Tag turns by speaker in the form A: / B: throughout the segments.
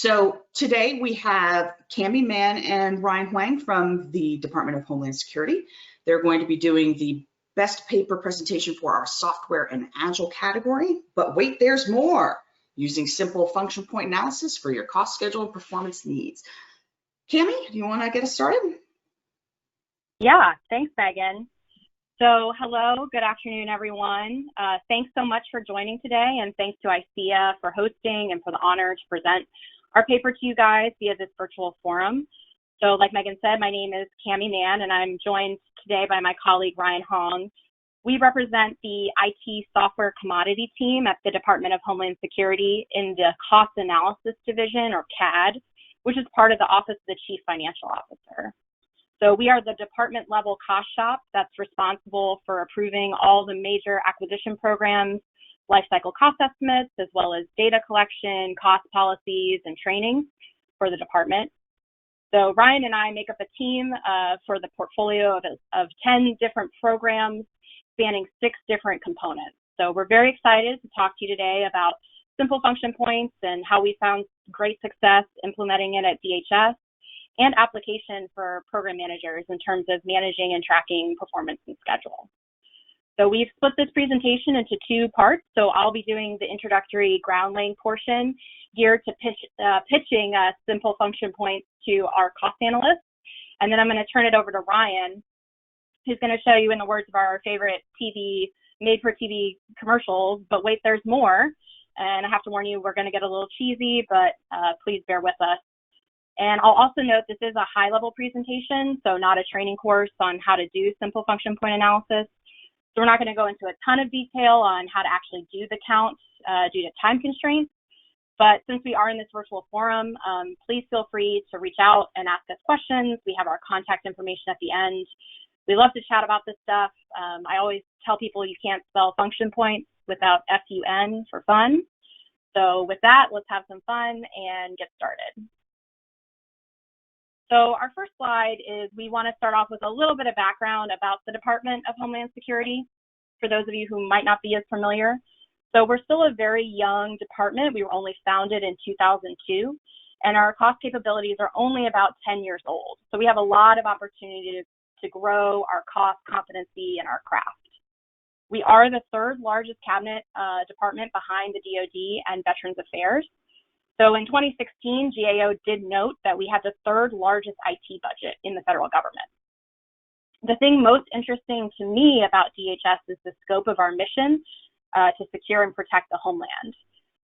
A: So today we have Cami Mann and Ryan Huang from the Department of Homeland Security. They're going to be doing the best paper presentation for our software and Agile category. But wait, there's more. Using simple function point analysis for your cost, schedule, and performance needs. Cami, do you want to get us started?
B: Yeah, thanks, Megan. So hello, good afternoon, everyone. Thanks so much for joining today, and thanks to ICEAA for hosting and for the honor to present our paper to you guys via this virtual forum. So like Megan said, my name is Cami Mann, and I'm joined today by my colleague, Ryan Huang. We represent the IT software commodity team at the Department of Homeland Security in the Cost Analysis Division, or CAD, which is part of the Office of the Chief Financial Officer. So we are the department level cost shop that's responsible for approving all the major acquisition programs, lifecycle cost estimates, as well as data collection, cost policies, and training for the department. So Ryan and I make up a team for the portfolio of 10 different programs spanning 6 different components. So we're very excited to talk to you today about simple function points and how we found great success implementing it at DHS, and application for program managers in terms of managing and tracking performance and schedule. So we've split this presentation into 2 parts. So I'll be doing the introductory ground laying portion geared to pitching simple function points to our cost analysts. And then I'm going to turn it over to Ryan, who's going to show you, in the words of our favorite made-for-TV commercials, but wait, there's more. And I have to warn you, we're going to get a little cheesy, but please bear with us. And I'll also note this is a high-level presentation, so not a training course on how to do simple function point analysis. So we're not going to go into a ton of detail on how to actually do the count due to time constraints. But since we are in this virtual forum, please feel free to reach out and ask us questions. We have our contact information at the end. We love to chat about this stuff. I always tell people you can't spell function points without F-U-N for fun. So with that, let's have some fun and get started. So our first slide is we want to start off with a little bit of background about the Department of Homeland Security, for those of you who might not be as familiar. So we're still a very young department. We were only founded in 2002, and our cost capabilities are only about 10 years old. So we have a lot of opportunity to grow our cost competency and our craft. We are the 3rd largest cabinet department behind the DoD and Veterans Affairs. So in 2016, GAO did note that we had the 3rd largest IT budget in the federal government. The thing most interesting to me about DHS is the scope of our mission to secure and protect the homeland.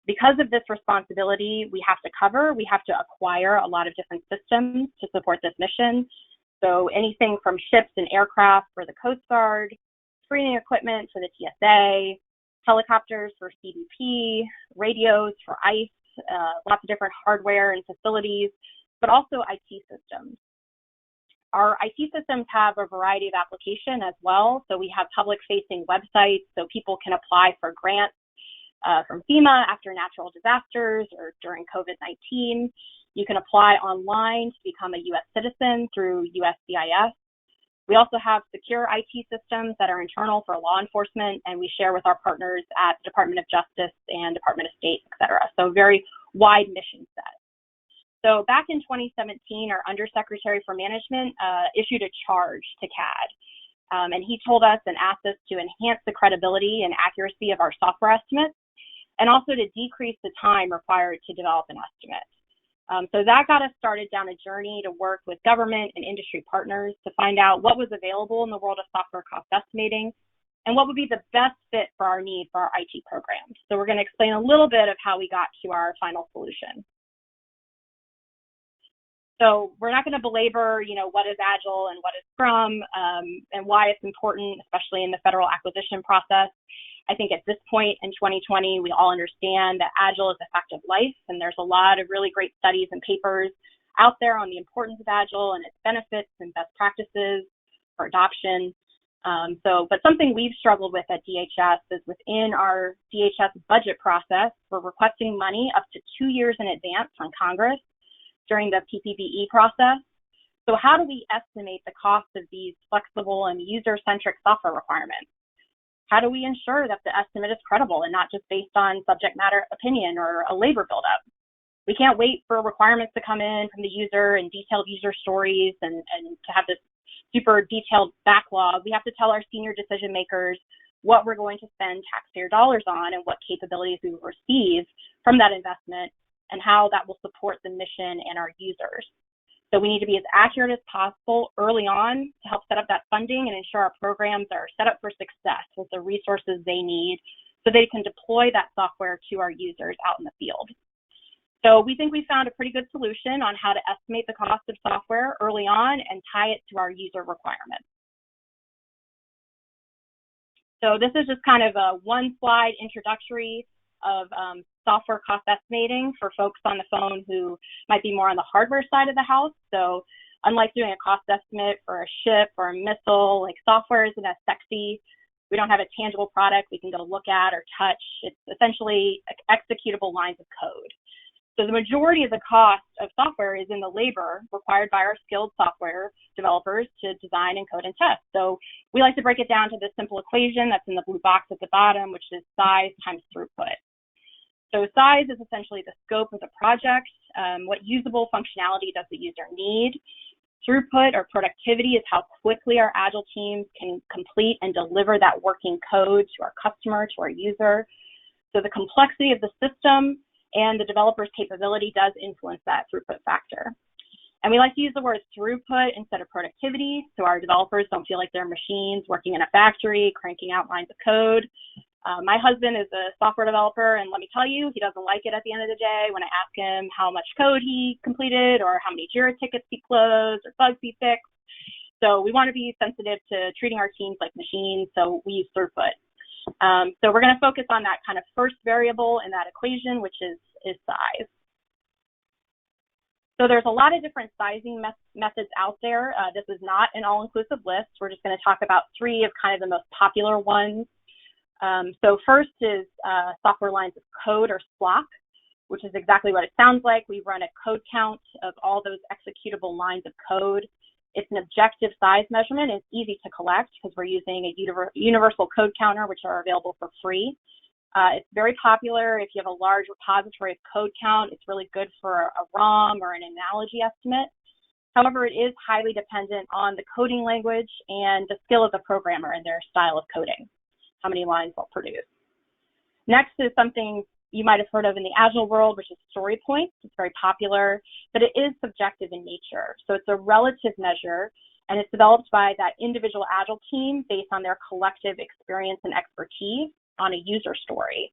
B: Because of this responsibility we have to acquire a lot of different systems to support this mission. So anything from ships and aircraft for the Coast Guard, screening equipment for the TSA, helicopters for CBP, radios for ICE, lots of different hardware and facilities, but also IT systems. Our IT systems have a variety of application as well. So we have public-facing websites so people can apply for grants from FEMA after natural disasters or during COVID-19. You can apply online to become a U.S. citizen through USCIS. We also have secure IT systems that are internal for law enforcement, and we share with our partners at the Department of Justice and Department of State, et cetera. So very wide mission set. So back in 2017, our Undersecretary for Management issued a charge to CAD. And he told us and asked us to enhance the credibility and accuracy of our software estimates, and also to decrease the time required to develop an estimate. So that got us started down a journey to work with government and industry partners to find out what was available in the world of software cost estimating and what would be the best fit for our need for our IT programs. So we're going to explain a little bit of how we got to our final solution. So we're not going to belabor, what is Agile and what is Scrum and why it's important, especially in the federal acquisition process. I think at this point in 2020, we all understand that Agile is a fact of life, and there's a lot of really great studies and papers out there on the importance of Agile and its benefits and best practices for adoption. But something we've struggled with at DHS is within our DHS budget process, we're requesting money up to 2 years in advance from Congress during the PPBE process. So how do we estimate the cost of these flexible and user-centric software requirements? How do we ensure that the estimate is credible and not just based on subject matter opinion or a labor buildup? We can't wait for requirements to come in from the user and detailed user stories and to have this super detailed backlog. We have to tell our senior decision makers what we're going to spend taxpayer dollars on and what capabilities we will receive from that investment and how that will support the mission and our users. So we need to be as accurate as possible early on to help set up that funding and ensure our programs are set up for success with the resources they need so they can deploy that software to our users out in the field. So we think we found a pretty good solution on how to estimate the cost of software early on and tie it to our user requirements. So this is just kind of a one-slide introductory of software cost estimating for folks on the phone who might be more on the hardware side of the house. So unlike doing a cost estimate for a ship or a missile, like software isn't as sexy. We don't have a tangible product we can go look at or touch. It's essentially executable lines of code. So the majority of the cost of software is in the labor required by our skilled software developers to design and code and test. So we like to break it down to this simple equation that's in the blue box at the bottom, which is size times throughput. So size is essentially the scope of the project. What usable functionality does the user need? Throughput or productivity is how quickly our Agile teams can complete and deliver that working code to our customer, to our user. So the complexity of the system and the developer's capability does influence that throughput factor. And we like to use the word throughput instead of productivity, so our developers don't feel like they're machines working in a factory, cranking out lines of code. My husband is a software developer, and let me tell you, he doesn't like it at the end of the day when I ask him how much code he completed or how many JIRA tickets he closed or bugs he fixed. So we want to be sensitive to treating our teams like machines, so we use throughput. So we're going to focus on that kind of first variable in that equation, which is size. So there's a lot of different sizing methods out there. This is not an all-inclusive list. We're just going to talk about three of kind of the most popular ones. So first is software lines of code, or SLOC, which is exactly what it sounds like. We run a code count of all those executable lines of code. It's an objective size measurement. It's easy to collect because we're using a universal code counter, which are available for free. It's very popular if you have a large repository of code count. It's really good for a ROM or an analogy estimate. However, it is highly dependent on the coding language and the skill of the programmer and their style of coding, how many lines they'll produce. Next is something you might have heard of in the Agile world, which is story points. It's very popular, but it is subjective in nature. So it's a relative measure, and it's developed by that individual Agile team based on their collective experience and expertise on a user story.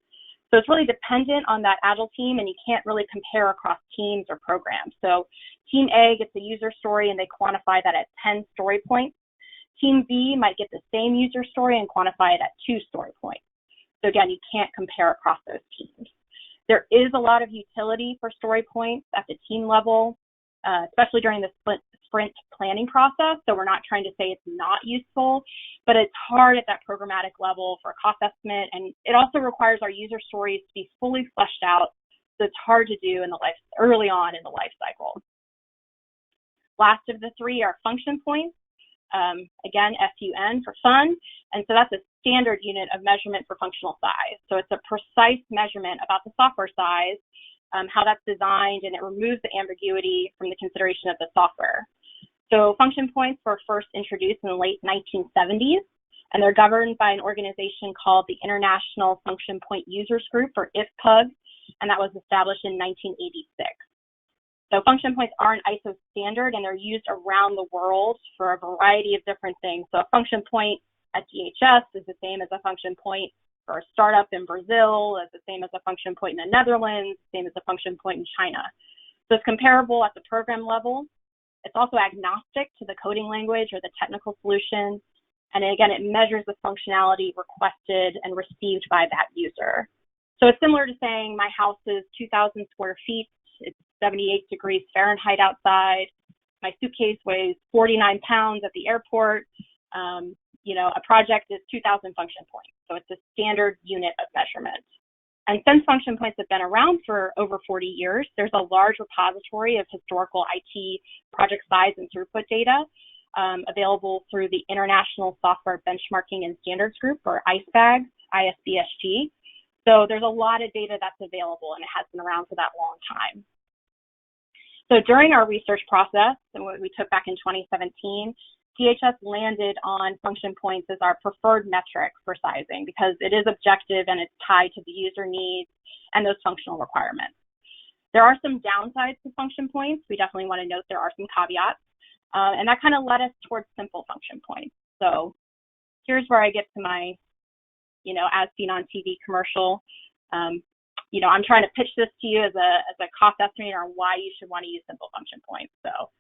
B: So it's really dependent on that Agile team, and you can't really compare across teams or programs. So Team A gets a user story, and they quantify that at 10 story points. Team B might get the same user story and quantify it at 2 story points. So again, you can't compare across those teams. There is a lot of utility for story points at the team level, especially during the sprint planning process. So we're not trying to say it's not useful, but it's hard at that programmatic level for a cost estimate. And it also requires our user stories to be fully fleshed out. So it's hard to do in the early on in the life cycle. Last of the three are function points. Again, FUN for fun. And so that's a standard unit of measurement for functional size. So it's a precise measurement about the software size, how that's designed, and it removes the ambiguity from the consideration of the software. So function points were first introduced in the late 1970s, and they're governed by an organization called the International Function Point Users Group, or IFPUG, and that was established in 1986. So function points are an ISO standard, and they're used around the world for a variety of different things. So a function point at DHS is the same as a function point for a startup in Brazil, is the same as a function point in the Netherlands, same as a function point in China. So it's comparable at the program level. It's also agnostic to the coding language or the technical solution. And again, it measures the functionality requested and received by that user. So it's similar to saying my house is 2,000 square feet. It's 78 degrees Fahrenheit outside. My suitcase weighs 49 pounds at the airport. A project is 2,000 function points. So it's a standard unit of measurement. And since function points have been around for over 40 years, there's a large repository of historical IT project size and throughput data available through the International Software Benchmarking and Standards Group, or ISBAG, ISBSG. So there's a lot of data that's available, and it has been around for that long time. So during our research process, and what we took back in 2017, DHS landed on function points as our preferred metric for sizing because it is objective and it's tied to the user needs and those functional requirements. There are some downsides to function points. We definitely want to note there are some caveats, and that kind of led us towards simple function points. So here's where I get to my, as seen on TV commercial. I'm trying to pitch this to you as a cost estimator on why you should want to use simple function points. So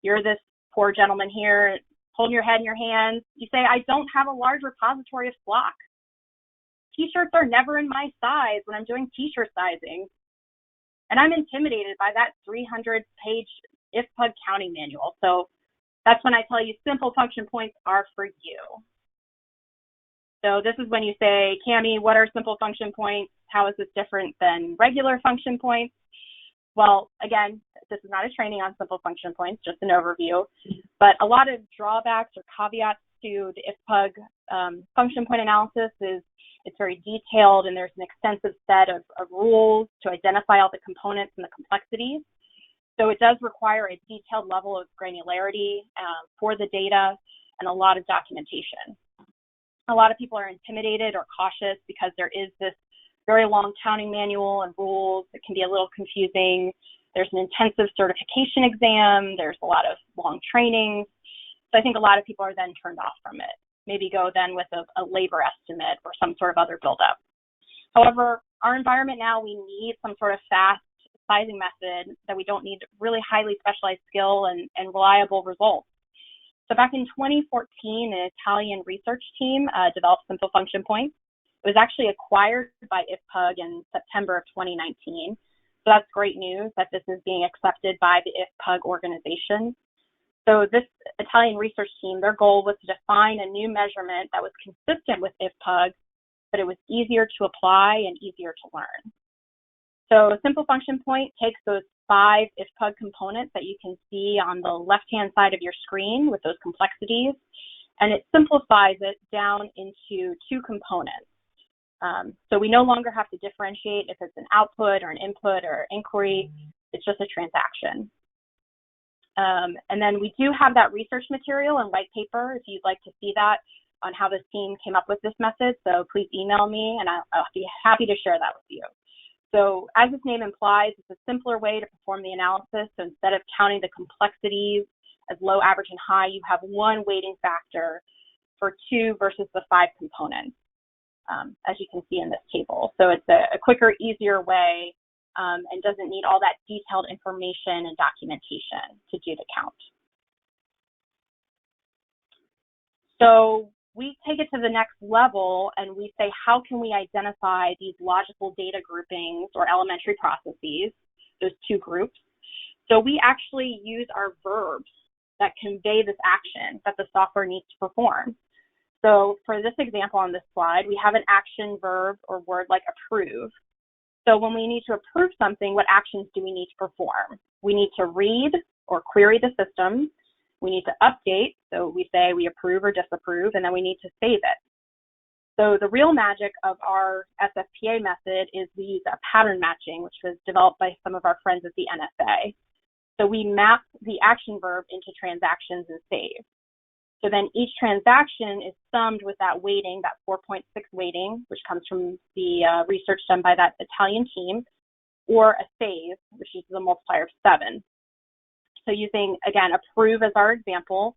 B: you're this poor gentleman here holding your head in your hands. You say, I don't have a large repository of flock. T-shirts are never in my size when I'm doing t-shirt sizing. And I'm intimidated by that 300-page IFPUG counting manual. So that's when I tell you simple function points are for you. So this is when you say, Cami, what are simple function points? How is this different than regular function points? Well, again, this is not a training on simple function points, just an overview. But a lot of drawbacks or caveats to the IFPUG function point analysis is it's very detailed and there's an extensive set of rules to identify all the components and the complexities. So it does require a detailed level of granularity for the data and a lot of documentation. A lot of people are intimidated or cautious because there is this very long counting manual and rules. It can be a little confusing. There's an intensive certification exam. There's a lot of long trainings. So I think a lot of people are then turned off from it. Maybe go then with a labor estimate or some sort of other buildup. However, our environment now, we need some sort of fast sizing method that we don't need really highly specialized skill and reliable results. So back in 2014, an Italian research team developed simple function points. It was actually acquired by IFPUG in September of 2019. So that's great news that this is being accepted by the IFPUG organization. So this Italian research team, their goal was to define a new measurement that was consistent with IFPUG, but it was easier to apply and easier to learn. So a simple function point takes those 5 IFPUG components that you can see on the left-hand side of your screen with those complexities, and it simplifies it down into 2 components. So we no longer have to differentiate if it's an output or an input or inquiry. It's just a transaction. And then we do have that research material and white paper if you'd like to see that on how this team came up with this method. So please email me and I'll be happy to share that with you. So as this name implies, it's a simpler way to perform the analysis. So instead of counting the complexities as low, average, and high, you have one weighting factor for 2 versus the 5 components, as you can see in this table. So it's a quicker, easier way and doesn't need all that detailed information and documentation to do the count. So we take it to the next level and we say, how can we identify these logical data groupings or elementary processes, those 2 groups? So we actually use our verbs that convey this action that the software needs to perform. So for this example on this slide, we have an action verb or word like approve. So when we need to approve something, what actions do we need to perform? We need to read or query the system. We need to update. So we say we approve or disapprove, and then we need to save it. So the real magic of our SFPA method is we use a pattern matching, which was developed by some of our friends at the NSA. So we map the action verb into transactions and save. So then each transaction is summed with that weighting, that 4.6 weighting, which comes from the research done by that Italian team, or a save, which is the multiplier of 7. So using, again, approve as our example,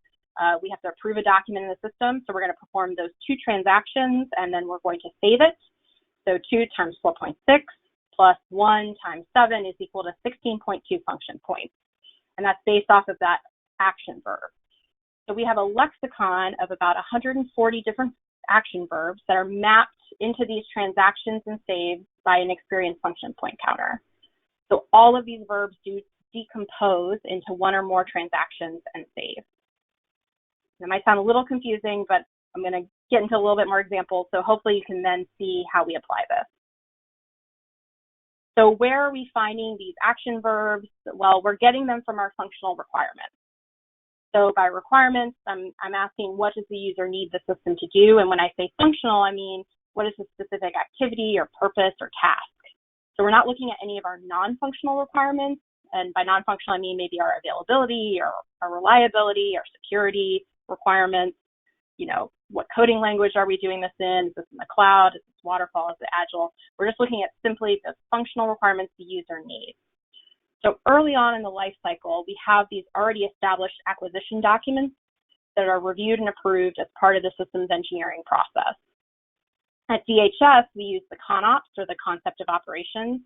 B: we have to approve a document in the system. So we're going to perform those 2 transactions, and then we're going to save it. So 2 times 4.6 plus 1 times 7 is equal to 16.2 function points. And that's based off of that action verb. So we have a lexicon of about 140 different action verbs that are mapped into these transactions and saves by an experienced function point counter. So all of these verbs do decompose into 1 or more transactions and saves. It might sound a little confusing, but I'm going to get into a little bit more examples, so hopefully you can then see how we apply this. So where are we finding these action verbs? Well, we're getting them from our functional requirements. So by requirements, I'm asking what does the user need the system to do? And when I say functional, I mean, what is the specific activity or purpose or task? So we're not looking at any of our non-functional requirements, and by non-functional, I mean maybe our availability or our reliability, our security requirements, you know, what coding language are we doing this in? Is this in the cloud? Is this waterfall? Is it Agile? We're just looking at simply the functional requirements the user needs. So early on in the life cycle, we have these already established acquisition documents that are reviewed and approved as part of the systems engineering process. At DHS, we use the CONOPS, or the concept of operations,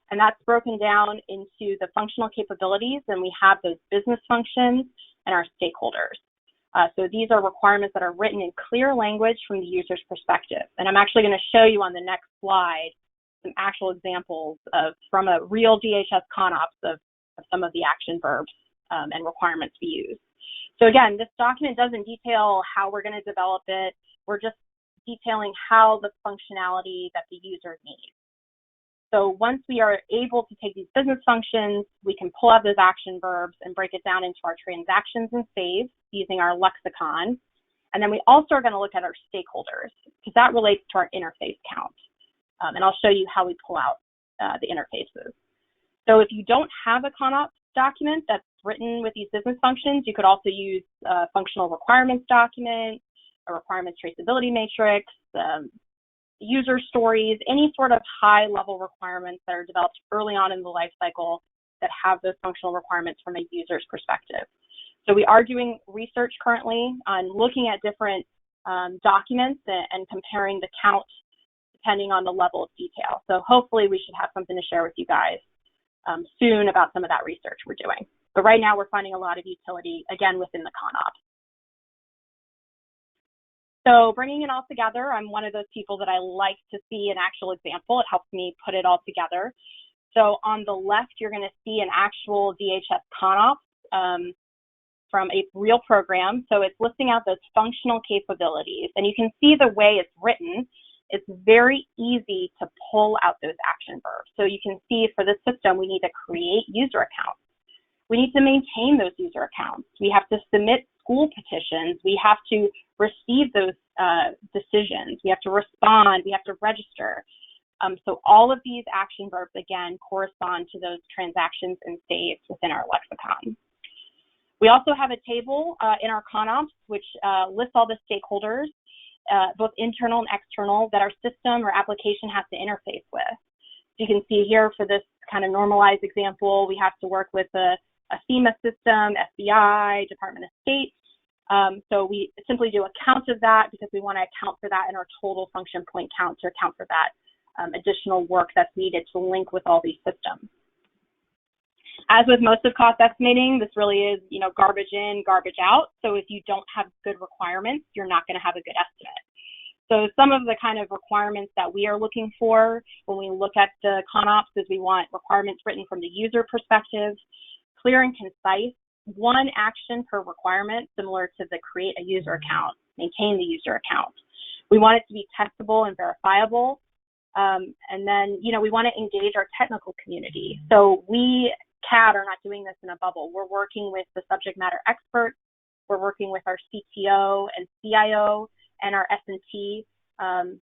B: and that's broken down into the functional capabilities, and we have those business functions and our stakeholders. So these are requirements that are written in clear language from the user's perspective. And I'm actually going to show you on the next slide some actual examples from a real DHS CONOPS of some of the action verbs and requirements we use. So again, this document doesn't detail how we're going to develop it. We're just detailing how the functionality that the user needs. So once we are able to take these business functions, we can pull out those action verbs and break it down into our transactions and saves using our lexicon. And then we also are going to look at our stakeholders, because that relates to our interface count. And I'll show you how we pull out the interfaces. So if you don't have a CONOPS document that's written with these business functions, you could also use a functional requirements document, a requirements traceability matrix, user stories, any sort of high-level requirements that are developed early on in the life cycle that have those functional requirements from a user's perspective. So we are doing research currently on looking at different documents and comparing the count depending on the level of detail. So hopefully we should have something to share with you guys soon about some of that research we're doing. But right now we're finding a lot of utility, again, within the CONOPS. So bringing it all together, I'm one of those people that I like to see an actual example. It helps me put it all together. So on the left, you're going to see an actual DHS CONOPS from a real program. So it's listing out those functional capabilities. And you can see the way it's written. It's very easy to pull out those action verbs. So you can see for this system, we need to create user accounts. We need to maintain those user accounts. We have to submit school petitions. We have to receive those decisions. We have to respond. We have to register. So all of these action verbs, again, correspond to those transactions and saves within our lexicon. We also have a table in our CONOPS, which lists all the stakeholders, both internal and external, that our system or application has to interface with. So you can see here for this kind of normalized example, we have to work with a FEMA system, FBI, Department of State. So we simply do a count of that because we want to account for that in our total function point count to account for that additional work that's needed to link with all these systems. As with most of cost estimating, this really is, you know, garbage in, garbage out. So if you don't have good requirements, you're not going to have a good estimate. So some of the kind of requirements that we are looking for when we look at the CONOPS is we want requirements written from the user perspective, clear and concise, one action per requirement, similar to the create a user account, maintain the user account. We want it to be testable and verifiable. And then, you know, we want to engage our technical community. So we, CAD, are not doing this in a bubble. We're working with the subject matter experts. We're working with our CTO and CIO and our S&T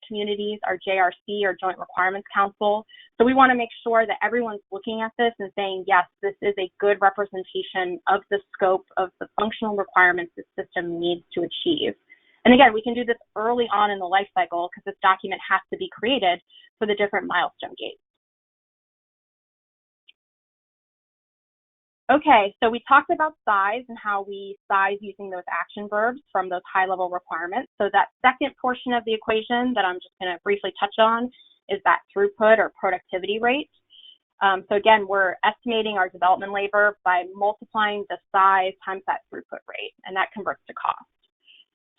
B: communities, our JRC, or Joint Requirements Council. So we want to make sure that everyone's looking at this and saying, yes, this is a good representation of the scope of the functional requirements the system needs to achieve. And again, we can do this early on in the life cycle because this document has to be created for the different milestone gates. Okay, so we talked about size and how we size using those action verbs from those high-level requirements. So that second portion of the equation that I'm just going to briefly touch on is that throughput or productivity rate. So again, we're estimating our development labor by multiplying the size times that throughput rate, and that converts to cost.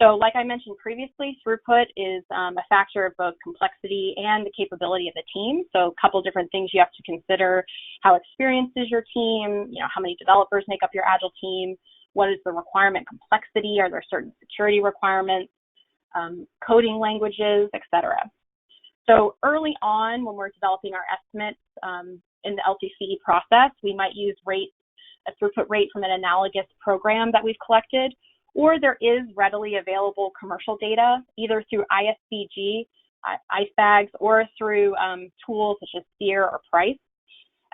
B: So like I mentioned previously, throughput is a factor of both complexity and the capability of the team. So a couple different things you have to consider: how experienced is your team, you know, how many developers make up your Agile team, what is the requirement complexity, are there certain security requirements, coding languages, etc. So early on when we're developing our estimates in the LCCE process, we might use a throughput rate from an analogous program that we've collected, or there is readily available commercial data, either through ISBG, ICEAA, or through tools such as SEER or Price.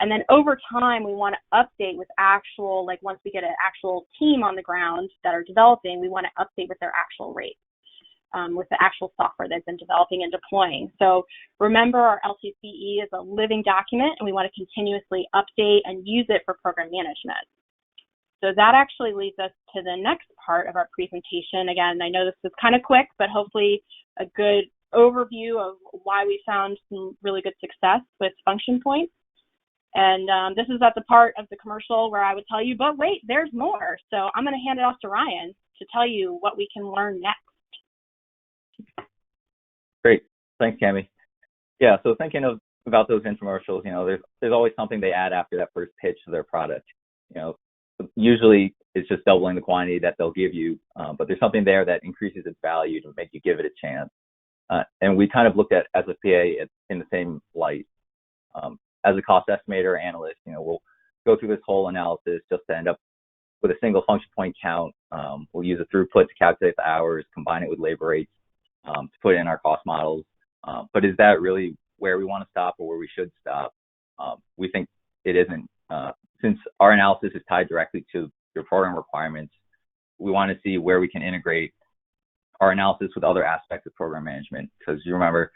B: And then over time, we want to update with actual, like once we get an actual team on the ground that are developing, we want to update with their actual rates, with the actual software they've been developing and deploying. So remember, our LCCE is a living document, and we want to continuously update and use it for program management. So that actually leads us to the next part of our presentation. Again, I know this is kind of quick, but hopefully a good overview of why we found some really good success with function points. And this is at the part of the commercial where I would tell you, but wait, there's more. So I'm going to hand it off to Ryan to tell you what we can learn next.
C: Great. Thanks, Cami. Yeah, so thinking about those infomercials, there's always something they add after that first pitch of their product. Usually it's just doubling the quantity that they'll give you, but there's something there that increases its value to make you give it a chance. And we kind of looked at SFPA in the same light. As a cost estimator or analyst, we'll go through this whole analysis just to end up with a single function point count. We'll use a throughput to calculate the hours, combine it with labor rates to put in our cost models. But is that really where we want to stop or where we should stop? We think it isn't. Since our analysis is tied directly to your program requirements, we want to see where we can integrate our analysis with other aspects of program management. Because you remember,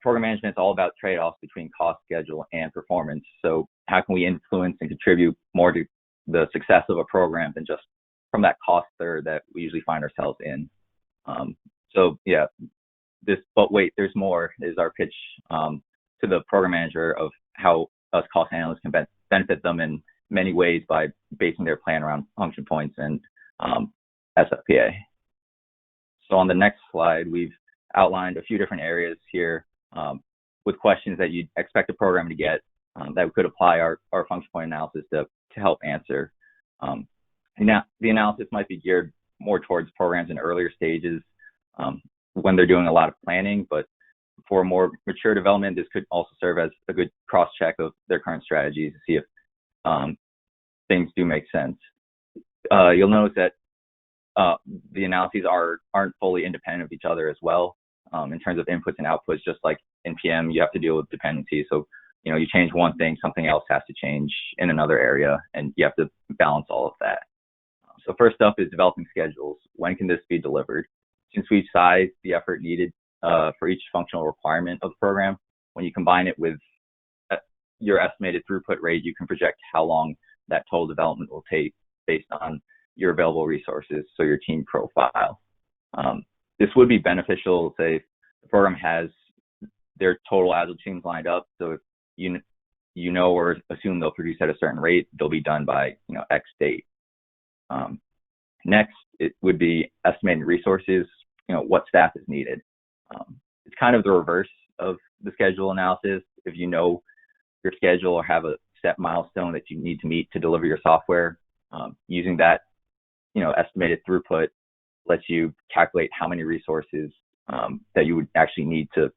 C: program management is all about trade-offs between cost, schedule, and performance. So how can we influence and contribute more to the success of a program than just from that cost third that we usually find ourselves in? So yeah, but wait, there's more is our pitch to the program manager of how us cost analysts can benefit them in many ways by basing their plan around function points and SFPA. So on the next slide, we've outlined a few different areas here with questions that you'd expect a program to get that we could apply our function point analysis to help answer. Now, the analysis might be geared more towards programs in earlier stages when they're doing a lot of planning, but for more mature development, this could also serve as a good cross-check of their current strategies to see if things do make sense. You'll notice that the analyses aren't fully independent of each other as well. In terms of inputs and outputs, just like in PM, you have to deal with dependencies. So, you change one thing, something else has to change in another area, and you have to balance all of that. So first up is developing schedules. When can this be delivered? Since we've sized the effort needed for each functional requirement of the program, when you combine it with your estimated throughput rate, you can project how long that total development will take based on your available resources, so your team profile. This would be beneficial, say, if the program has their total Agile teams lined up. So if you know or assume they'll produce at a certain rate, they'll be done by X date. Next, it would be estimating resources, what staff is needed. It's kind of the reverse of the schedule analysis. If you know your schedule or have a set milestone that you need to meet to deliver your software, using that estimated throughput lets you calculate how many resources that you would actually need to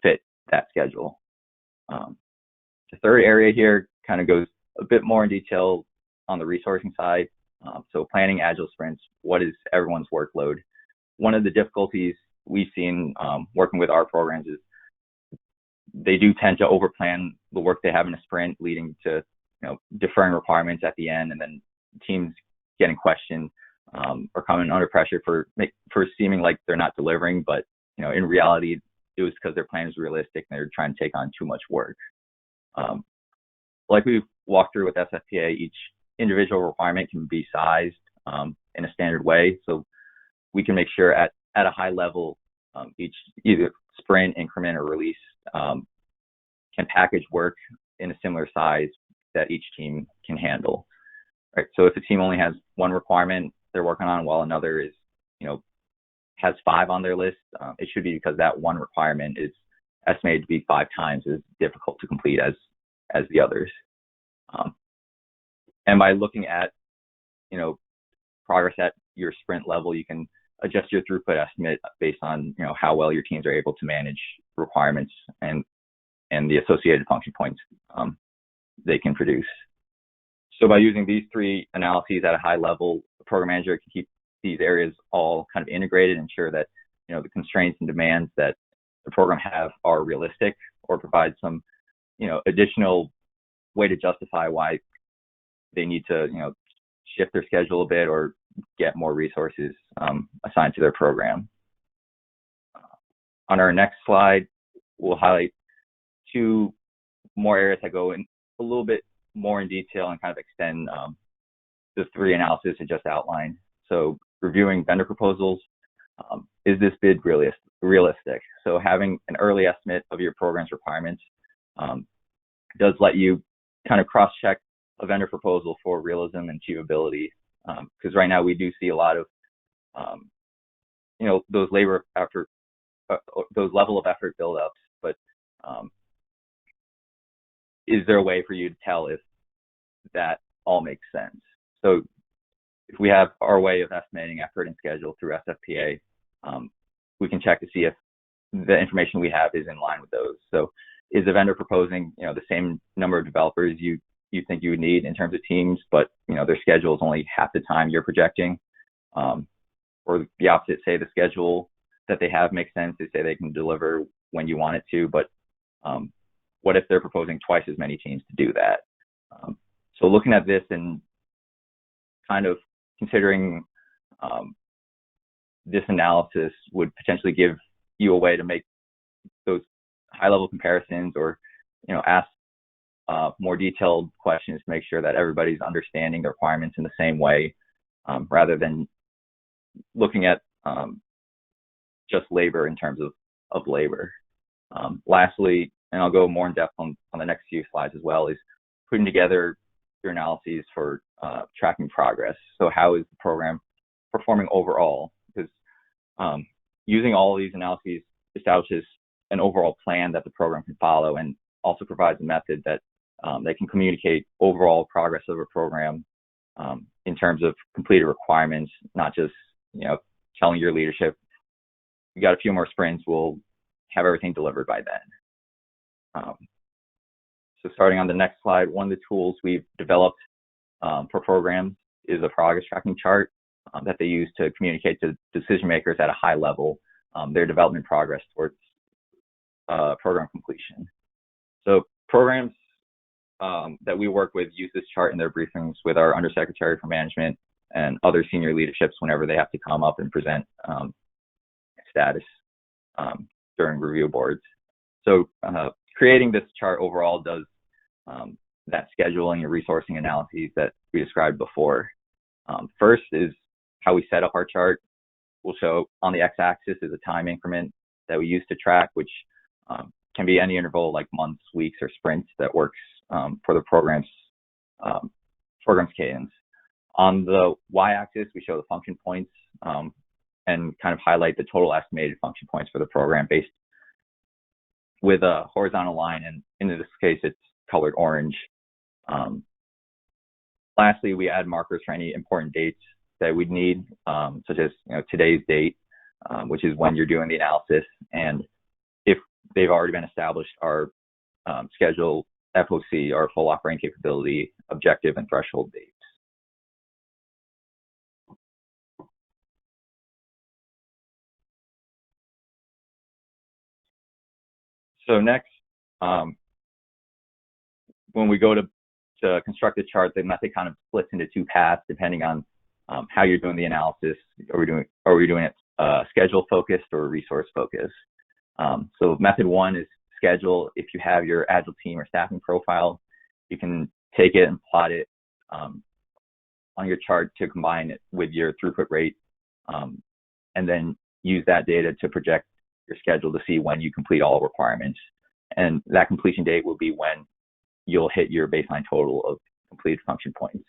C: fit that schedule. The third area here kind of goes a bit more in detail on the resourcing side. So planning Agile sprints, what is everyone's workload? One of the difficulties we've seen working with our programs is they do tend to overplan the work they have in a sprint, leading to deferring requirements at the end, and then teams getting questioned or coming under pressure for seeming like they're not delivering, but in reality it was because their plan is realistic and they're trying to take on too much work. Like we've walked through with SFPA, each individual requirement can be sized in a standard way, so we can make sure at a high level each either sprint, increment, or release can package work in a similar size that each team can handle. Right. So if a team only has one requirement they're working on while another is, has 5 on their list, it should be because that one requirement is estimated to be 5 times as difficult to complete as the others. And by looking at, progress at your sprint level, you can adjust your throughput estimate based on, how well your teams are able to manage requirements and the associated function points they can produce. So by using these 3 analyses at a high level, the program manager can keep these areas all kind of integrated, ensure that, the constraints and demands that the program have are realistic, or provide some, additional way to justify why they need to, shift their schedule a bit or get more resources assigned to their program. On our next slide, we'll highlight two more areas that go in a little bit more in detail and kind of extend the three analysis I just outlined. So reviewing vendor proposals, is this bid realistic? So having an early estimate of your program's requirements does let you kind of cross-check a vendor proposal for realism and achievability, because right now we do see a lot of, those labor effort, those level of effort buildups, but is there a way for you to tell if that all makes sense? So if we have our way of estimating effort and schedule through SFPA, we can check to see if the information we have is in line with those. So is the vendor proposing, the same number of developers you think you would need in terms of teams, but their schedule is only half the time you're projecting, or the opposite, say the schedule that they have makes sense, they say they can deliver when you want it to, but what if they're proposing twice as many teams to do that? So looking at this and kind of considering this analysis would potentially give you a way to make those high-level comparisons, or ask more detailed questions to make sure that everybody's understanding the requirements in the same way, rather than looking at just labor in terms of labor. Lastly, and I'll go more in depth on the next few slides as well, is putting together your analyses for tracking progress. So how is the program performing overall? Because using all of these analyses establishes an overall plan that the program can follow, and also provides a method that they can communicate overall progress of a program in terms of completed requirements, not just telling your leadership, we got a few more sprints, we'll have everything delivered by then. So starting on the next slide, one of the tools we've developed for programs is a progress tracking chart that they use to communicate to decision makers at a high level their development progress towards program completion. So programs that we work with use this chart in their briefings with our Undersecretary for Management and other senior leaderships whenever they have to come up and present status during review boards. So creating this chart overall does that scheduling and resourcing analyses that we described before. First is how we set up our chart. We'll show on the x-axis is a time increment that we use to track, which can be any interval like months, weeks, or sprints that works for the program's cadence. On the y-axis, we show the function points and kind of highlight the total estimated function points for the program based with a horizontal line, and in this case, it's colored orange. Lastly, we add markers for any important dates that we'd need, such as today's date, which is when you're doing the analysis, and if they've already been established, our schedule, FOC, our full operating capability, objective, and threshold dates. So next, when we go to construct a chart, the method kind of splits into two paths depending on how you're doing the analysis. Are we doing it schedule focused or resource focused? So method one is schedule. If you have your Agile team or staffing profile, you can take it and plot it on your chart to combine it with your throughput rate, and then use that data to project your schedule to see when you complete all requirements. And that completion date will be when you'll hit your baseline total of completed function points.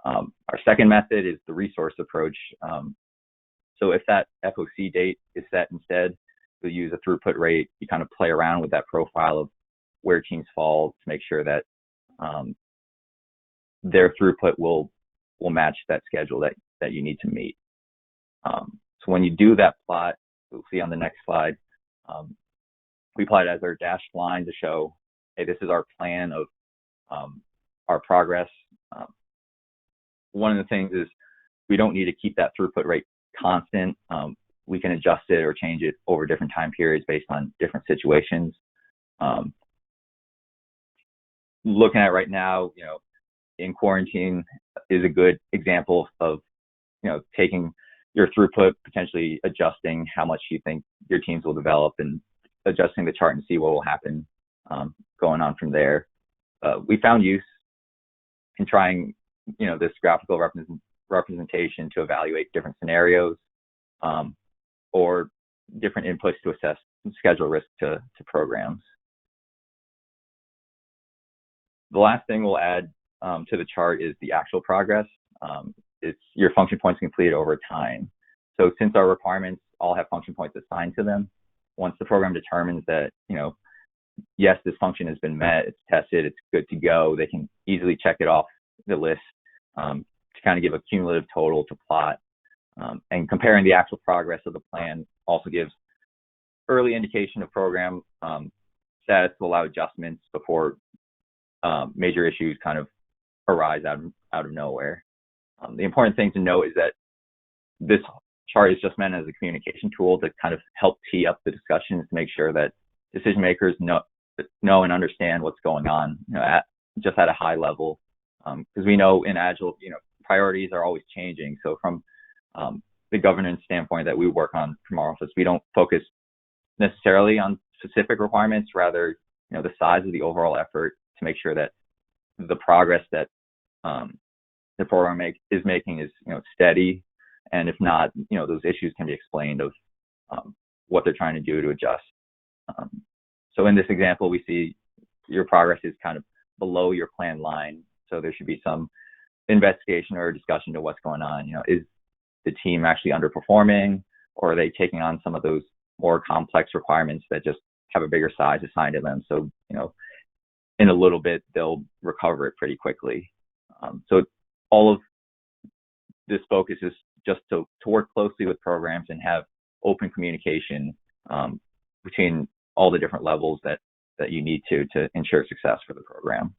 C: Our second method is the resource approach. So if that FOC date is set instead, we'll use a throughput rate. You kind of play around with that profile of where teams fall to make sure that their throughput will match that schedule that you need to meet. So when you do that plot, we'll see on the next slide, we plot it as our dashed line to show, hey, this is our plan of our progress. One of the things is we don't need to keep that throughput rate constant. We can adjust it or change it over different time periods based on different situations. looking at right now, in quarantine is a good example of, taking your throughput, potentially adjusting how much you think your teams will develop and adjusting the chart and see what will happen going on from there. We found use in trying, this graphical representation to evaluate different scenarios or different inputs to assess schedule risk to programs. The last thing we'll add to the chart is the actual progress. It's your function points completed over time. So since our requirements all have function points assigned to them, once the program determines that, yes, this function has been met, it's tested, it's good to go, they can easily check it off the list to kind of give a cumulative total to plot. And comparing the actual progress of the plan also gives early indication of program status to allow adjustments before major issues kind of arise out of nowhere. The important thing to note is that this chart is just meant as a communication tool to kind of help tee up the discussions to make sure that decision makers know and understand what's going on, just at a high level. Because we know in Agile, priorities are always changing. So from the governance standpoint that we work on from our office, we don't focus necessarily on specific requirements, rather, the size of the overall effort to make sure that the progress that the program is making is, steady. And if not, those issues can be explained of what they're trying to do to adjust. So in this example, we see your progress is kind of below your planned line. So there should be some investigation or discussion to what's going on. Is the team actually underperforming, or are they taking on some of those more complex requirements that just have a bigger size assigned to them? So, in a little bit, they'll recover it pretty quickly. So all of this focus is just to work closely with programs and have open communication between all the different levels that you need to ensure success for the program.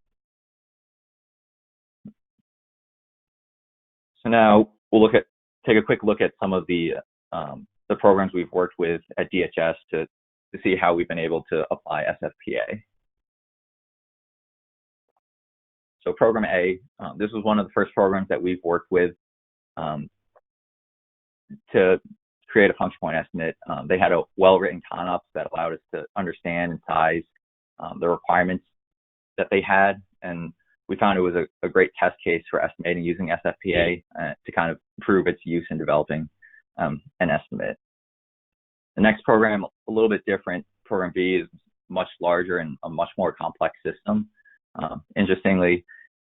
C: So now we'll take a quick look at some of the programs we've worked with at DHS to see how we've been able to apply SFPA. So Program A, this was one of the first programs that we've worked with to create a function point estimate. They had a well-written CONOPS that allowed us to understand and size the requirements that they had, and we found it was a great test case for estimating using SFPA to kind of prove its use in developing an estimate. The next program, a little bit different. Program B is much larger and a much more complex system. Interestingly,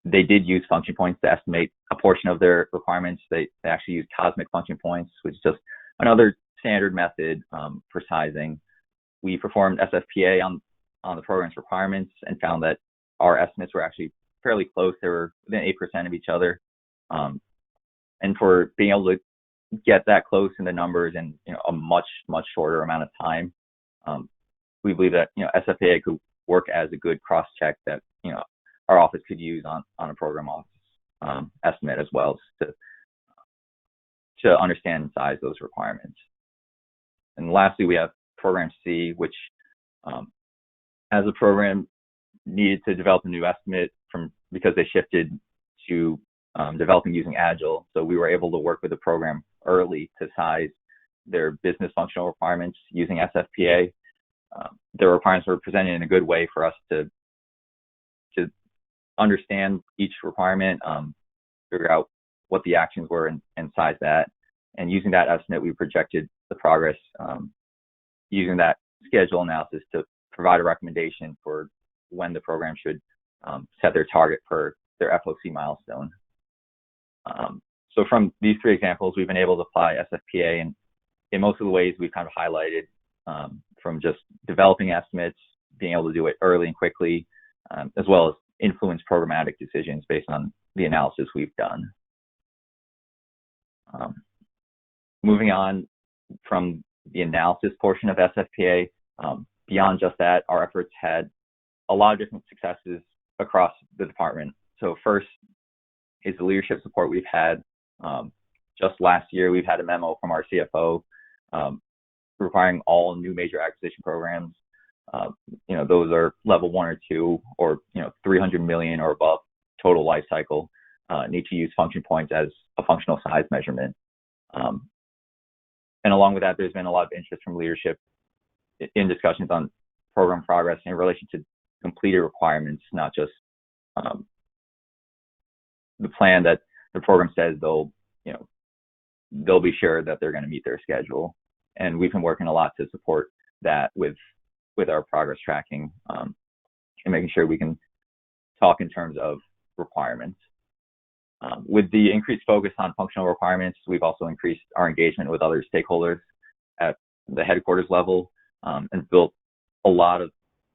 C: they did use function points to estimate a portion of their requirements. They actually used cosmic function points, which is just another standard method for sizing. We performed SFPA on the program's requirements and found that our estimates were actually fairly close. They were within 8% of each other. And for being able to get that close in the numbers in a much shorter amount of time, we believe that SFPA could work as a good cross-check that our office could use on a program office estimate as well to understand and size those requirements. And lastly, we have Program C, which as a program needed to develop a new estimate because they shifted to developing using Agile. So we were able to work with the program early to size their business functional requirements using SFPA. Their requirements were presented in a good way for us to understand each requirement, figure out what the actions were and size that. And using that estimate, we projected the progress using that schedule analysis to provide a recommendation for when the program should set their target for their FOC milestone. So from these three examples, we've been able to apply SFPA in most of the ways we've kind of highlighted, from just developing estimates, being able to do it early and quickly, as well as influence programmatic decisions based on the analysis we've done. Moving on from the analysis portion of SFPA, beyond just that, our efforts had a lot of different successes across the department. So first is the leadership support we've had. Just last year, we've had a memo from our CFO requiring all new major acquisition programs Those are level 1 or 2, or 300 million or above total life cycle, need to use function points as a functional size measurement. And along with that, there's been a lot of interest from leadership in discussions on program progress in relation to completed requirements, not just the plan that the program says they'll be sure that they're going to meet their schedule. And we've been working a lot to support that with our progress tracking, and making sure we can talk in terms of requirements. With the increased focus on functional requirements, we've also increased our engagement with other stakeholders at the headquarters level, and built a lot of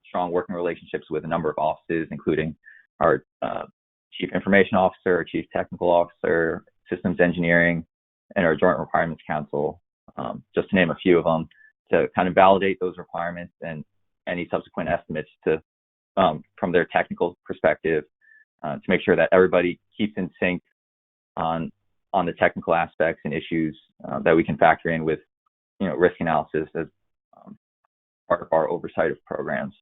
C: strong working relationships with a number of offices, including our Chief Information Officer, our Chief Technical Officer, Systems Engineering, and our Joint Requirements Council, just to name a few of them, to kind of validate those requirements and any subsequent estimates from their technical perspective, to make sure that everybody keeps in sync on the technical aspects and issues that we can factor in with risk analysis as part of our oversight of programs.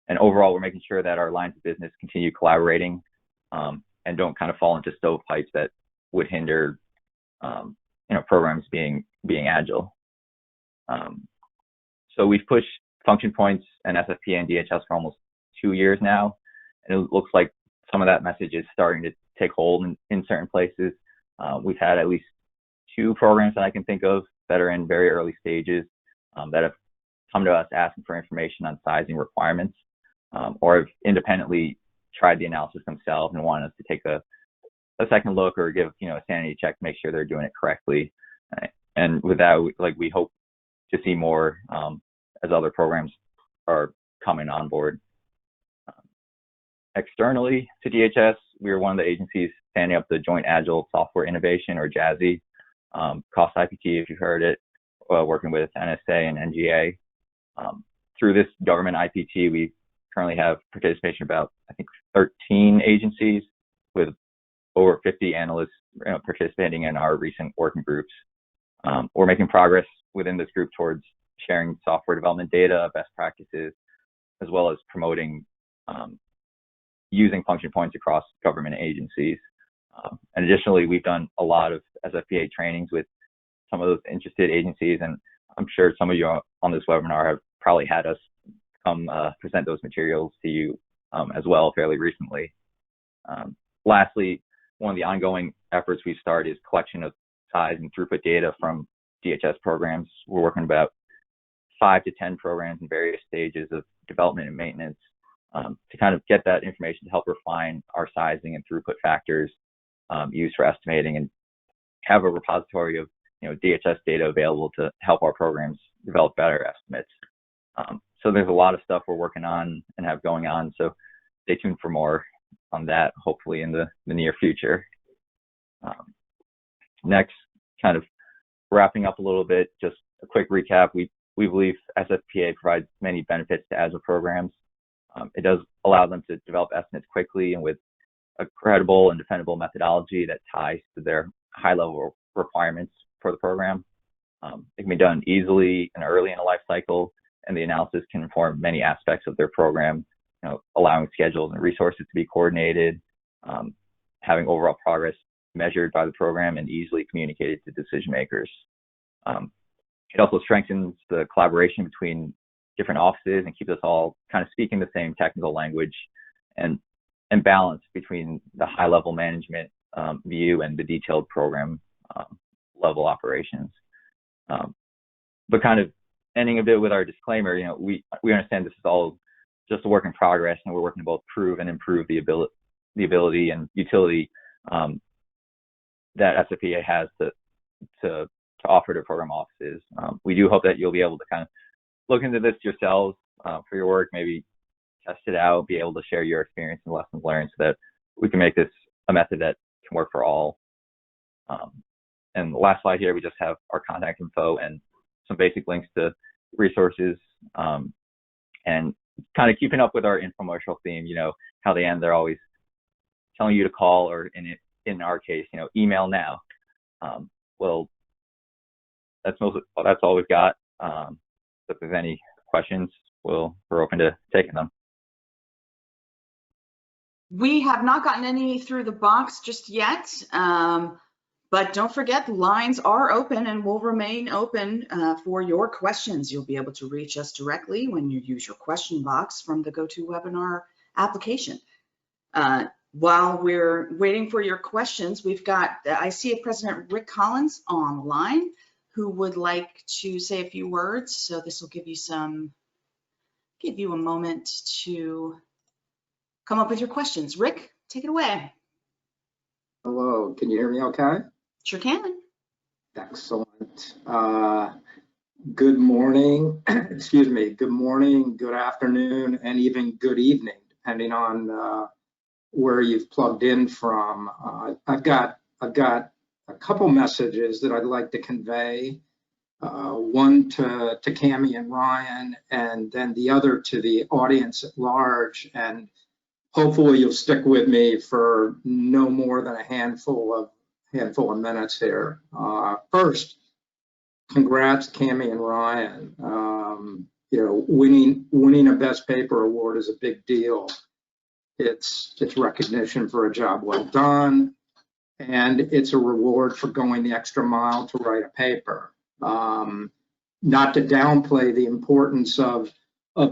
C: And overall, we're making sure that our lines of business continue collaborating, and don't kind of fall into stovepipes that would hinder programs being agile. So we've pushed function points and SFPA and DHS for almost 2 years now, and it looks like some of that message is starting to take hold in certain places. We've had at least 2 programs that I can think of that are in very early stages, that have come to us asking for information on sizing requirements, or have independently tried the analysis themselves and wanted us to take a second look or give a sanity check to make sure they're doing it correctly. And with that, we hope to see more as other programs are coming on board. Externally to DHS, we are one of the agencies standing up the Joint Agile Software Innovation, or JASI, cost IPT, if you've heard it, working with NSA and NGA. Through this government IPT, we currently have participation about, I think, 13 agencies, with over 50 analysts participating in our recent working groups. We're making progress within this group towards sharing software development data, best practices, as well as promoting using function points across government agencies. And additionally, we've done a lot of SFPA trainings with some of those interested agencies, and I'm sure some of you on this webinar have probably had us come present those materials to you as well fairly recently. Lastly, one of the ongoing efforts we've started is collection of size and throughput data from DHS programs. We're working about 5 to 10 programs in various stages of development and maintenance, to kind of get that information to help refine our sizing and throughput factors used for estimating, and have a repository of DHS data available to help our programs develop better estimates. So there's a lot of stuff we're working on and have going on, so stay tuned for more on that, hopefully in the near future. Next, kind of wrapping up a little bit, just a quick recap. We believe SFPA provides many benefits to Agile programs. It does allow them to develop estimates quickly and with a credible and defendable methodology that ties to their high-level requirements for the program. It can be done easily and early in the life cycle, and the analysis can inform many aspects of their program, allowing schedules and resources to be coordinated, having overall progress measured by the program and easily communicated to decision makers. It also strengthens the collaboration between different offices and keeps us all kind of speaking the same technical language, and balance between the high-level management view and the detailed program level operations. But kind of ending a bit with our disclaimer, we understand this is all just a work in progress, and we're working to both prove and improve the ability and utility that SFPA has to offer to program offices. We do hope that you'll be able to kind of look into this yourselves for your work, maybe test it out, be able to share your experience and lessons learned, so that we can make this a method that can work for all. And the last slide here, we just have our contact info and some basic links to resources, and kind of keeping up with our infomercial theme, how they end, they're always telling you to call, or in our case, email now. Well, that's all we've got. If there's any questions, we're open to taking them.
A: We have not gotten any through the box just yet, but don't forget, the lines are open and will remain open for your questions. You'll be able to reach us directly when you use your question box from the GoToWebinar application. While we're waiting for your questions, we've got the ICEAA President Rick Collins online, who would like to say a few words. So this will give you a moment to come up with your questions. Rick, take it away.
D: Hello, can you hear me okay?
A: Sure can.
D: Excellent. Good morning, excuse me, good morning, good afternoon, and even good evening, depending on where you've plugged in from. I've got a couple messages that I'd like to convey. One to Cami and Ryan, and then the other to the audience at large. And hopefully you'll stick with me for no more than a handful of minutes here. First, congrats, Cami and Ryan. You know, winning a Best Paper award is a big deal. It's recognition for a job well done, and it's a reward for going the extra mile to write a paper. Not to downplay the importance of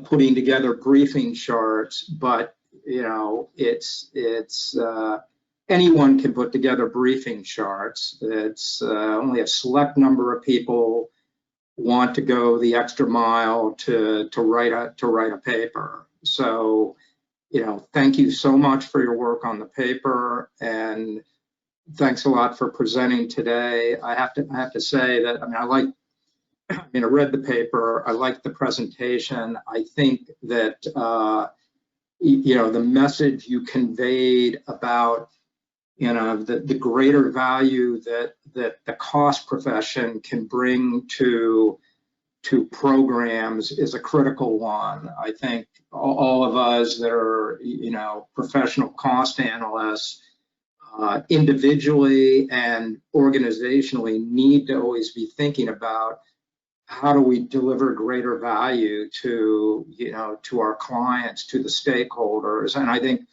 D: putting together briefing charts, but you know, it's anyone can put together briefing charts. It's only a select number of people want to go the extra mile to write a paper. So, you know, thank you so much for your work on the paper, and thanks a lot for presenting today. I have to say that I read the paper. I liked the presentation. I think that you know, the message you conveyed about, you know, the greater value that the cost profession can bring to programs is a critical one. I think all of us that are, you know, professional cost analysts, individually and organizationally, need to always be thinking about how do we deliver greater value to, you know, to our clients, to the stakeholders. And I think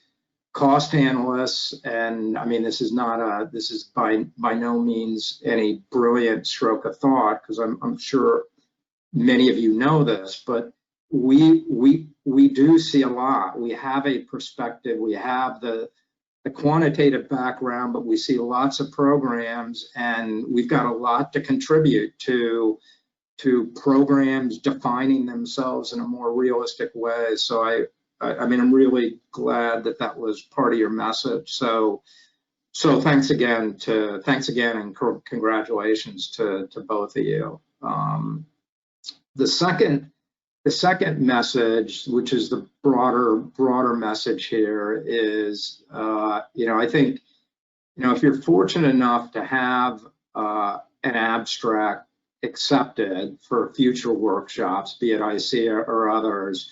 D: cost analysts, and I mean, this is by no means any brilliant stroke of thought, because I'm sure many of you know this, but we do see a lot. We have a perspective, we have the quantitative background, but we see lots of programs, and we've got a lot to contribute to programs defining themselves in a more realistic way. So I mean, I'm really glad that was part of your message. So thanks again and congratulations to both of you. The second message, which is the broader message here, is you know, I think, you know, if you're fortunate enough to have an abstract accepted for future workshops, be it ICEAA or others,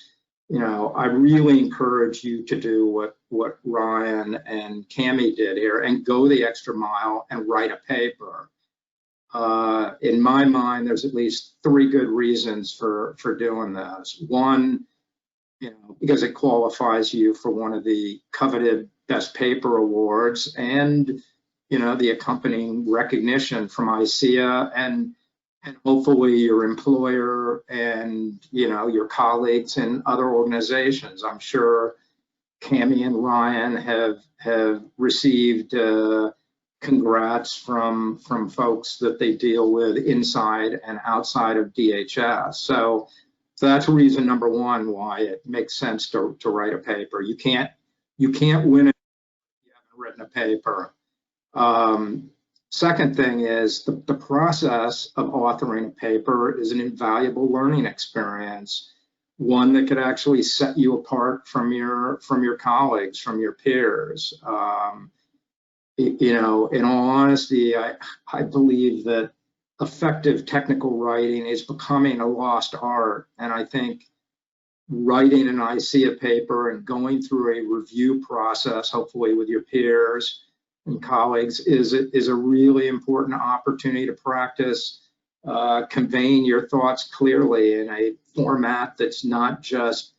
D: you know, I really encourage you to do what Ryan and Cami did here and go the extra mile and write a paper. In my mind, there's at least 3 good reasons for doing this. One, you know, because it qualifies you for one of the coveted Best Paper awards, and you know, the accompanying recognition from ICEAA and hopefully your employer and, you know, your colleagues in other organizations. I'm sure Cami and Ryan have received congrats from folks that they deal with inside and outside of DHS. So that's reason number 1 why it makes sense to write a paper. You can't win it if you haven't written a paper. Second thing is the process of authoring a paper is an invaluable learning experience, one that could actually set you apart from your colleagues, from your peers. You know, in all honesty, I believe that effective technical writing is becoming a lost art, and I think writing an ICEAA paper and going through a review process, hopefully with your peers and colleagues, is a really important opportunity to practice conveying your thoughts clearly in a format that's not just,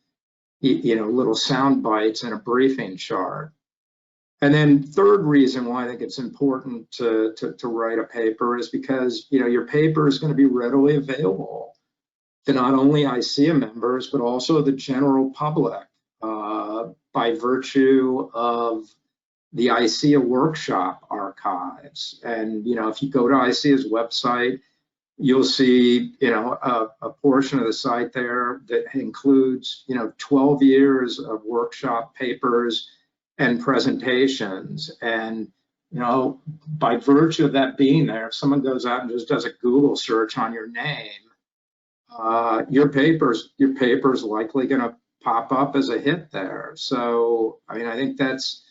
D: little sound bites and a briefing chart. And then third reason why I think it's important to write a paper is because, your paper is going to be readily available to not only ICEAA members, but also the general public by virtue of the ICEAA workshop archives. And, if you go to ICEAA's website, you'll see, a portion of the site there that includes, 12 years of workshop papers and presentations. And, by virtue of that being there, if someone goes out and just does a Google search on your name, your paper's likely going to pop up as a hit there. So, I think that's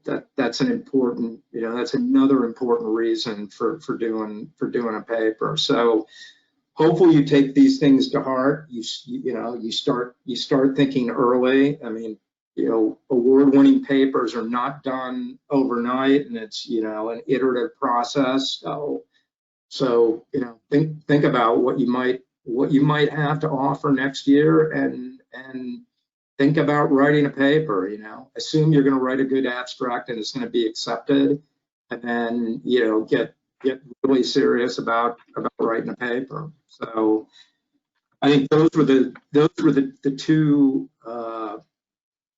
D: an important, that's another important reason for doing a paper. So hopefully you take these things to heart. You start thinking early. Award-winning papers are not done overnight, and it's an iterative process. So think about what you might have to offer next year, and think about writing a paper. Assume you're going to write a good abstract and it's going to be accepted, and then get really serious about writing a paper. So I think those were the two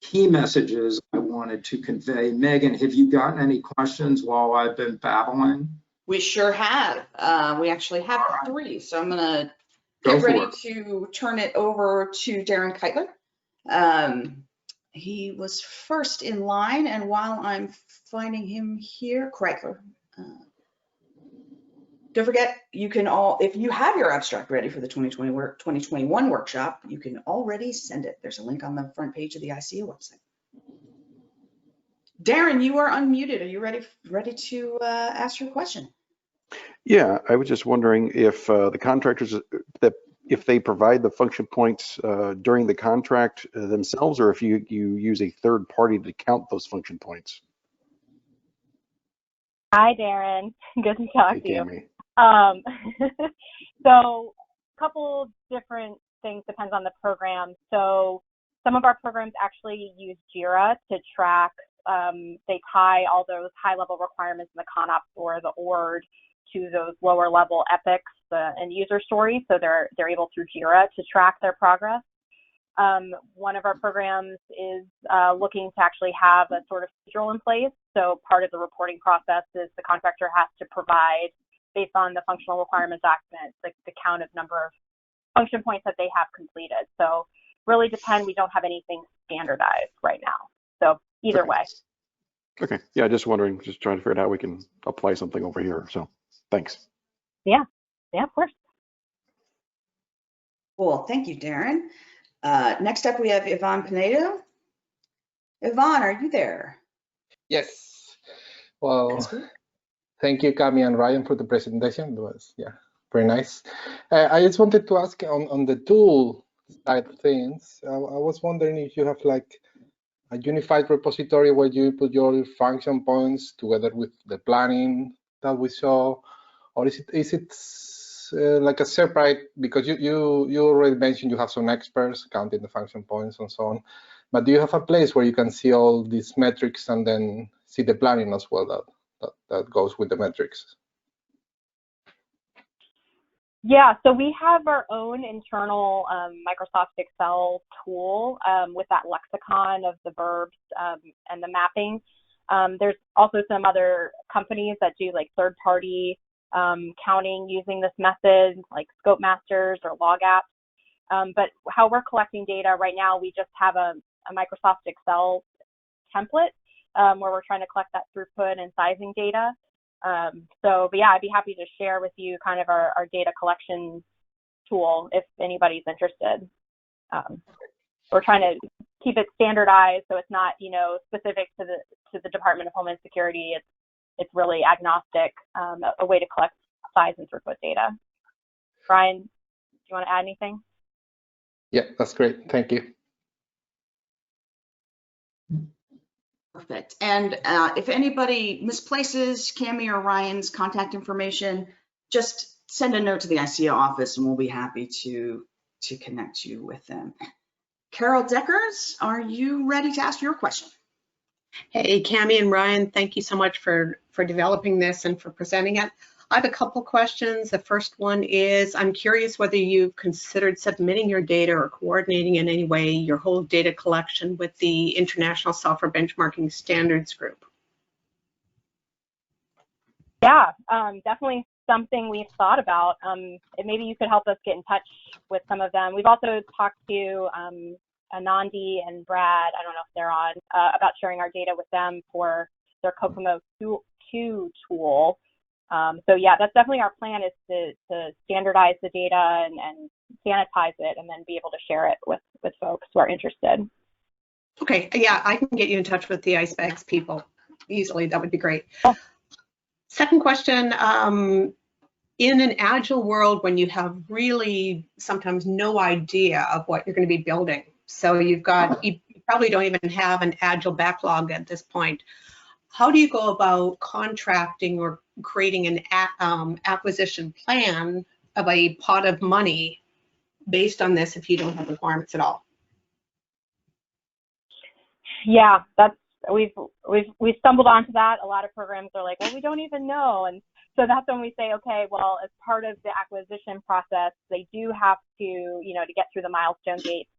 D: key messages I wanted to convey. Megan, have you gotten any questions while I've been babbling?
A: We sure have. We actually have 3, so I'm going to get ready to turn it over to Darren Keitler. He was first in line, and while I'm finding him here, Kreitler. Don't forget, you can if you have your abstract ready for the 2021 workshop, you can already send it. There's a link on the front page of the ICEAA website. Darren, you are unmuted. Are you ready to ask your question?
E: Yeah, I was just wondering if the contractors, if they provide the function points during the contract themselves, or if you use a third party to count those function points.
B: Hi, Darren. Good to talk to you.
E: Tammy.
B: So a couple different things, depends on the program. So some of our programs actually use JIRA to track, they tie all those high-level requirements in the CONOPS or the ORD to those lower-level epics and user stories. So they're able through JIRA to track their progress. One of our programs is looking to actually have a sort of procedural in place. So part of the reporting process is the contractor has to provide, based on the functional requirement document, like the count of number of function points that they have completed. So really depend, we don't have anything standardized right now. So either way.
E: Okay, yeah, just wondering, just trying to figure out how we can apply something over here. So thanks.
B: Yeah, of course.
A: Cool, thank you, Darren. Next up, we have Yvonne Pinedo. Yvonne, are you there?
F: Yes. Well, thank you, Cami and Ryan, for the presentation. It was, very nice. I just wanted to ask on the tool side of things. I was wondering if you have like a unified repository where you put your function points together with the planning that we saw, or is it like a separate, because you already mentioned you have some experts counting the function points and so on, but do you have a place where you can see all these metrics and then see the planning as well that goes with the metrics?
B: Yeah, so we have our own internal Microsoft Excel tool with that lexicon of the verbs and the mapping. There's also some other companies that do like third-party counting using this method, like Scope Masters or Log Apps. But how we're collecting data right now, we just have a Microsoft Excel template where we're trying to collect that throughput and sizing data. But yeah, I'd be happy to share with you kind of our data collection tool if anybody's interested. We're trying to keep it standardized so it's not, specific to the Department of Homeland Security. It's really agnostic, a way to collect size and throughput data. Brian, do you want to add anything?
F: Yeah, that's great. Thank you.
A: Perfect. And if anybody misplaces Cami or Ryan's contact information, just send a note to the ICEAA office and we'll be happy to connect you with them. Carol Deckers, are you ready to ask your question?
G: Hey, Cami and Ryan, thank you so much for developing this and for presenting it. I have a couple questions. The first one is, I'm curious whether you've considered submitting your data or coordinating in any way your whole data collection with the International Software Benchmarking Standards Group.
B: Yeah, definitely something we've thought about. And maybe you could help us get in touch with some of them. We've also talked to Anandi and Brad, I don't know if they're on, about sharing our data with them for their Kokomo 2 tool. So yeah, that's definitely our plan, is to standardize the data and sanitize it and then be able to share it with folks who are interested.
G: Okay, yeah, I can get you in touch with the ICEAA people easily. That would be great.
B: Oh.
G: Second question, in an Agile world when you have really sometimes no idea of what you're going to be building, so you probably don't even have an Agile backlog at this point, how do you go about contracting or creating an acquisition plan of a pot of money based on this if you don't have requirements at all?
B: Yeah, we've stumbled onto that. A lot of programs are like, well, we don't even know. And so that's when we say, okay, well, as part of the acquisition process, they do have to, to get through the milestone gates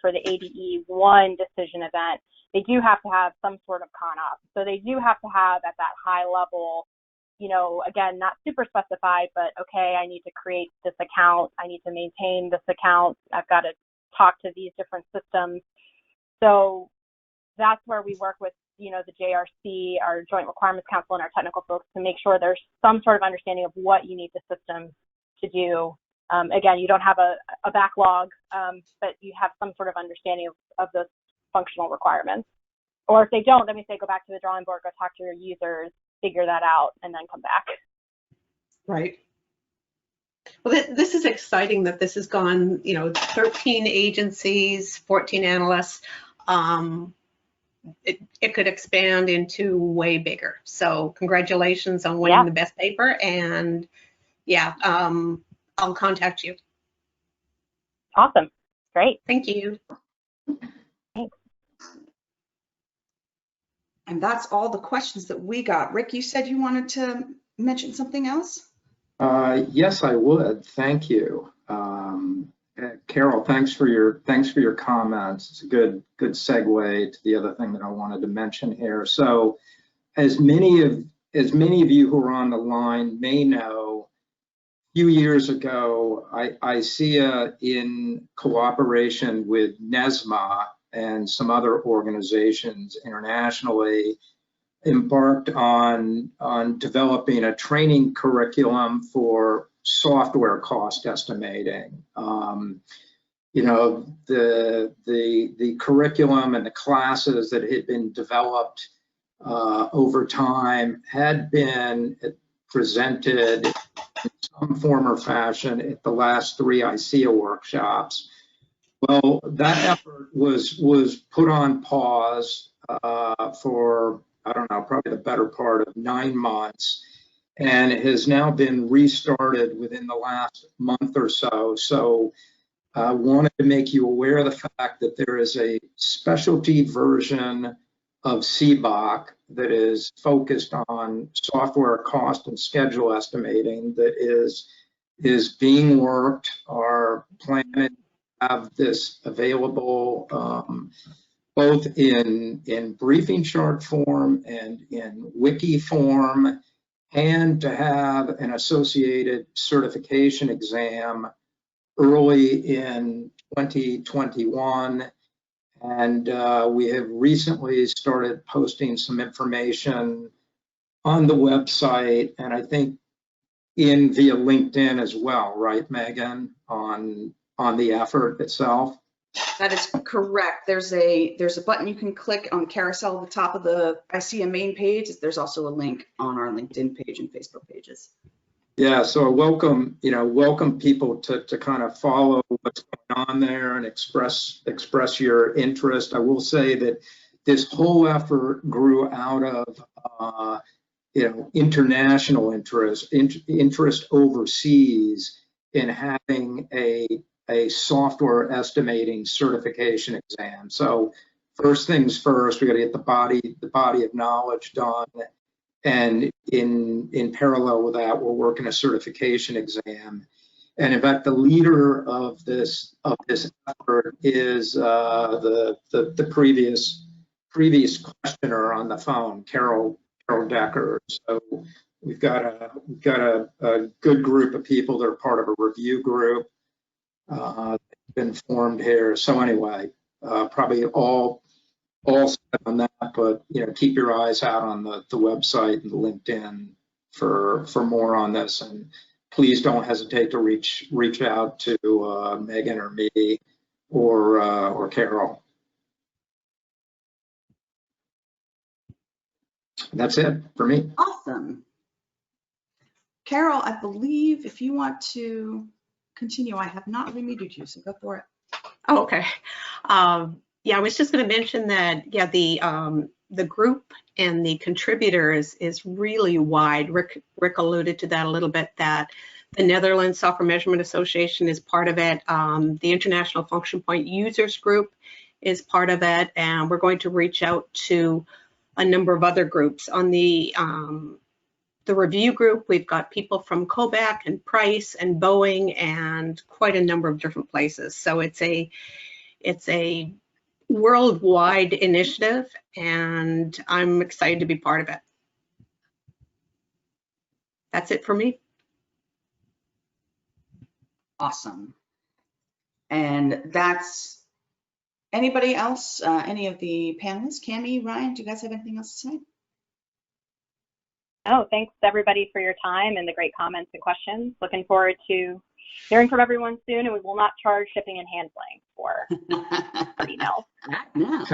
B: for the ADE 1 decision event, they do have to have some sort of CONOP. So they do have to have at that high level, again, not super specified, but okay, I need to create this account. I need to maintain this account. I've got to talk to these different systems. So that's where we work with, the JRC, our Joint Requirements Council, and our technical folks to make sure there's some sort of understanding of what you need the system to do. Again, you don't have a backlog, but you have some sort of understanding of those functional requirements. Or if they don't, then we say go back to the drawing board, go talk to your users, figure that out, and then come back.
G: Right. Well, this is exciting that this has gone, 13 agencies, 14 analysts. It could expand into way bigger. So congratulations on winning the best paper. And yeah, I'll contact you.
B: Awesome. Great.
G: Thank you.
B: Thanks.
A: And that's all the questions that we got. Rick, you said you wanted to mention something else?
D: Yes, I would. Thank you. Carol, thanks for your comments. It's a good segue to the other thing that I wanted to mention here. So, as many of you who are on the line may know, a few years ago, ICEAA, in cooperation with NESMA and some other organizations internationally, embarked on developing a training curriculum for software cost estimating. The curriculum and the classes that had been developed over time had been presented in some form or fashion at the last 3 ICEAA workshops. Well, that effort was put on pause for, I don't know, probably the better part of 9 months, and it has now been restarted within the last month or so. So I wanted to make you aware of the fact that there is a specialty version of CBOC that is focused on software cost and schedule estimating that is being worked. Our plan is to have this available both in briefing chart form and in wiki form, and to have an associated certification exam early in 2021. And we have recently started posting some information on the website, and I think via LinkedIn as well, right, Megan, on the effort itself?
A: That is correct. There's a button you can click on the carousel at the top of the ICEAA main page. There's also a link on our LinkedIn page and Facebook pages.
D: Yeah, so welcome people to kind of follow what's going on there and express your interest. I will say that this whole effort grew out of international interest overseas in having a software estimating certification exam. So first things first, we got to get the body of knowledge done, and in parallel with that, we're working a certification exam. And in fact, the leader of this effort is the previous questioner on the phone, Carol Decker. So we've got a good group of people that are part of a review group been formed here. So anyway, probably all set on that, but keep your eyes out on the website and the LinkedIn for more on this, and please don't hesitate to reach out to Megan or me or Carol. That's it for me.
A: Awesome. Carol, I believe if you want to continue, I have not remuted you, so go for it.
G: Oh, okay. Yeah, I was just going to mention that, yeah, the group and the contributors is really wide. Rick alluded to that a little bit, that the Netherlands Software Measurement Association is part of it. The International Function Point Users Group is part of it, and we're going to reach out to a number of other groups. On the review group, we've got people from Kodak and Price and Boeing and quite a number of different places. So it's a worldwide initiative, and I'm excited to be part of it. That's it for me.
A: Awesome. And that's anybody else, any of the panelists? Cami, Ryan, do you guys have anything else to say?
B: Oh, thanks everybody for your time and the great comments and questions. Looking forward to hearing from everyone soon, and we will not charge shipping and handling for emails.
A: No.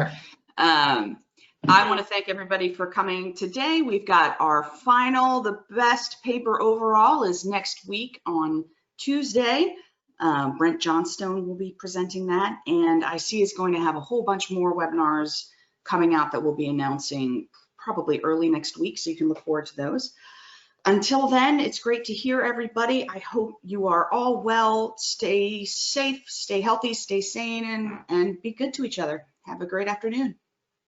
A: I want to thank everybody for coming today. We've got our final, the best paper overall is next week on Tuesday. Brent Johnstone will be presenting that, and ICEAA is going to have a whole bunch more webinars coming out that we'll be announcing probably early next week, so you can look forward to those. Until then, it's great to hear everybody. I hope you are all well. Stay safe, stay healthy, stay sane, and be good to each other. Have a great afternoon.